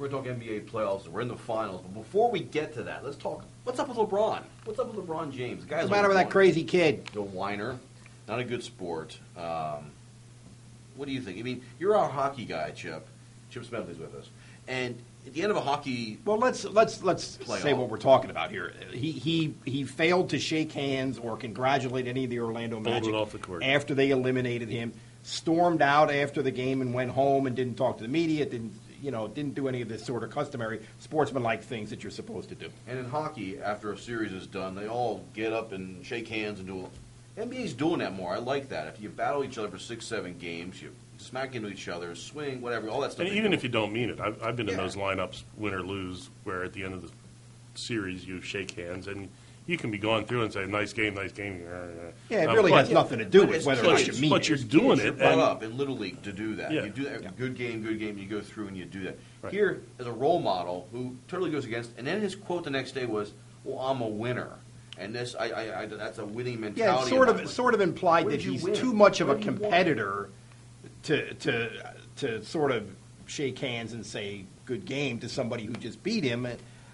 We're talking NBA playoffs. We're in the finals. But before we get to that, let's talk. What's up with LeBron? What's up with LeBron James? What's the matter with that crazy kid? The whiner. Not a good sport. What do you think? I mean, you're our hockey guy, Chip. Chip Smedley's with us. And at the end of a hockey Well, let's say what we're talking about here. He failed to shake hands or congratulate any of the Orlando Magic off the court after they eliminated him. Stormed out after the game and went home and didn't talk to the media. Didn't do any of this sort of customary sportsmanlike things that you're supposed to do. And in hockey, after a series is done, they all get up and shake hands and do. NBA's doing that more. I like that. If you battle each other for 6-7 games, you smack into each other, swing, whatever, all that stuff. And even if you don't mean it, I've been in those lineups, win or lose, where at the end of the series you shake hands and you can be going through and say, nice game, nice game. Yeah, it really has nothing to do with whether or not you mean it. But you're doing it. Brought up in Little League to do that. Yeah. You do that. Good game, you go through and you do that. Right. Here, as a role model who totally goes against, and then his quote the next day was, well, I'm a winner. And this, that's a winning mentality. Yeah, it sort of implied that he's too much of a competitor to sort of shake hands and say good game to somebody who just beat him.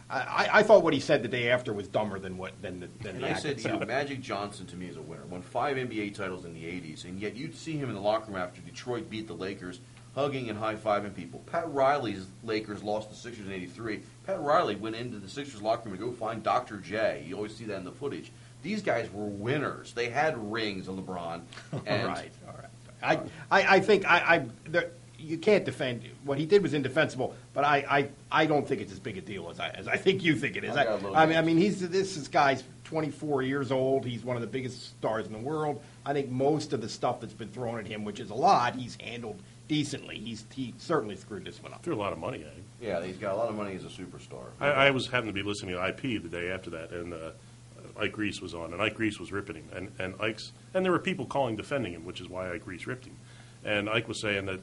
I thought what he said the day after was dumber than the And act I said itself. to you, Magic Johnson to me is a winner. Won 5 NBA titles in the 80s, and yet you'd see him in the locker room after Detroit beat the Lakers, hugging and high-fiving people. Pat Riley's Lakers lost the Sixers in 83. Pat Riley went into the Sixers locker room to go find Dr. J. You always see that in the footage. These guys were winners. They had rings, LeBron. And all right. I think you can't defend what he did was indefensible, but I don't think it's as big a deal as I think you think it is. I mean this guy's 24 years old. He's one of the biggest stars in the world. I think most of the stuff that's been thrown at him, which is a lot, he's handled decently. He certainly screwed this one up. Threw a lot of money at him. Yeah, he's got a lot of money as a superstar. I happened to be listening to IP the day after that, and Ike Reese was on, and Ike Reese was ripping him, and there were people calling defending him, which is why Ike Reese ripped him. And Ike was saying that,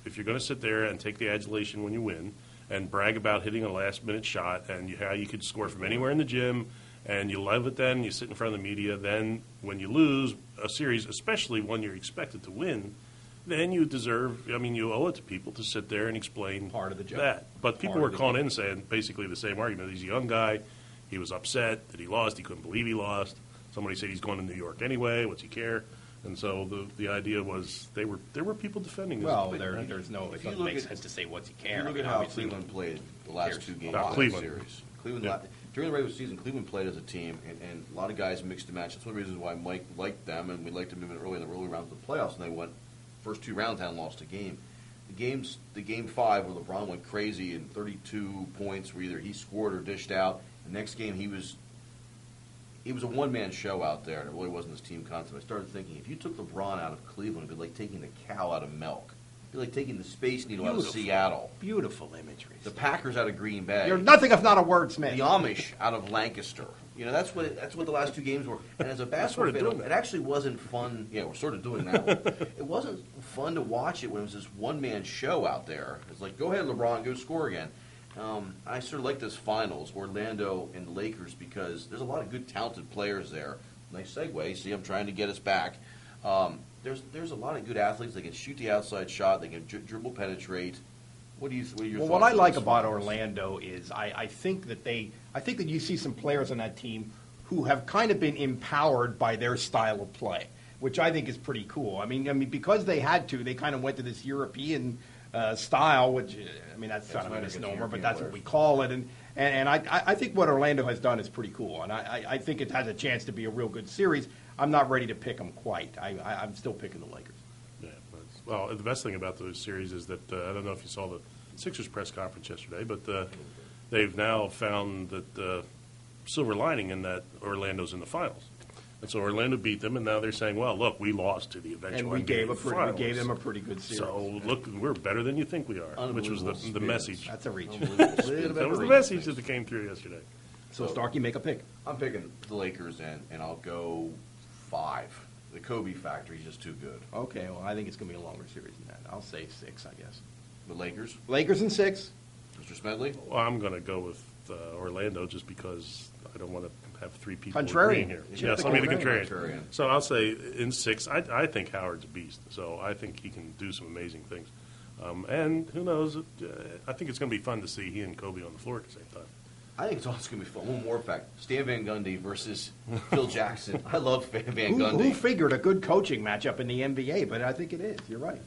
if you're going to sit there and take the adulation when you win and brag about hitting a last-minute shot and how you could score from anywhere in the gym and you love it then, you sit in front of the media, then when you lose a series, especially one you're expected to win, then you you owe it to people to sit there and explain part of the job. That. But people were calling in and saying basically the same argument. He's a young guy. He was upset that he lost. He couldn't believe he lost. Somebody said he's going to New York anyway. What's he care? And so the idea was there were people defending this. Well, there's no. It doesn't make sense to say what's he care. Look at how Cleveland played the last 2 games of the series. During the regular season, Cleveland played as a team, and a lot of guys mixed and matched. That's one of the reasons why Mike liked them, and we liked them even early in the early rounds of the playoffs. And they went first 2 rounds and lost a game. The game 5 where LeBron went crazy and 32 points, where either he scored or dished out. The next game he was a one-man show out there, and it really wasn't his team concept. I started thinking, if you took LeBron out of Cleveland, it'd be like taking the cow out of milk. It'd be like taking the Space Needle out of Seattle. Beautiful imagery. The Packers out of Green Bay. You're nothing if not a wordsmith. The Amish out of Lancaster. That's what the last 2 games were. And as a basketball fan, it actually wasn't fun. Yeah, we're sort of doing that one. It wasn't fun to watch it when it was this one-man show out there. It's like, go ahead, LeBron, go score again. I sort of like this finals, Orlando and the Lakers, because there's a lot of good, talented players there. Nice segue. See, I'm trying to get us back. There's a lot of good athletes. They can shoot the outside shot. They can dribble, penetrate. What are your thoughts? What I like about Orlando is I think that you see some players on that team who have kind of been empowered by their style of play, which I think is pretty cool. I mean, because they had to, they kind of went to this European style, which that's kind of a misnomer, but that's what we call it. And I think what Orlando has done is pretty cool, and I think it has a chance to be a real good series. I'm not ready to pick them quite. I'm still picking the Lakers. Yeah, well, the best thing about those series is that I don't know if you saw the Sixers press conference yesterday, but they've now found that silver lining in that Orlando's in the finals. And so Orlando beat them, and now they're saying, well, look, we lost to the eventual and we gave them a pretty good series. So, look, we're better than you think we are, which was the message. That's a reach. That was the message that came through yesterday. So, Starkey, make a pick. I'm picking the Lakers, and I'll go 5. The Kobe factor is just too good. Okay, well, I think it's going to be a longer series than that. I'll say 6, I guess. The Lakers? Lakers in 6. Mr. Smedley? Well, I'm going to go with Orlando just because I don't want to have 3 people contrarian agreeing here. Yes, I'll be the contrarian. So I'll say in 6, I think Howard's a beast. So I think he can do some amazing things. And who knows? I think it's going to be fun to see he and Kobe on the floor at the same time. I think it's also going to be fun. One more fact: Stan Van Gundy versus Phil Jackson. I love Van Gundy. Who figured a good coaching matchup in the NBA? But I think it is. You're right.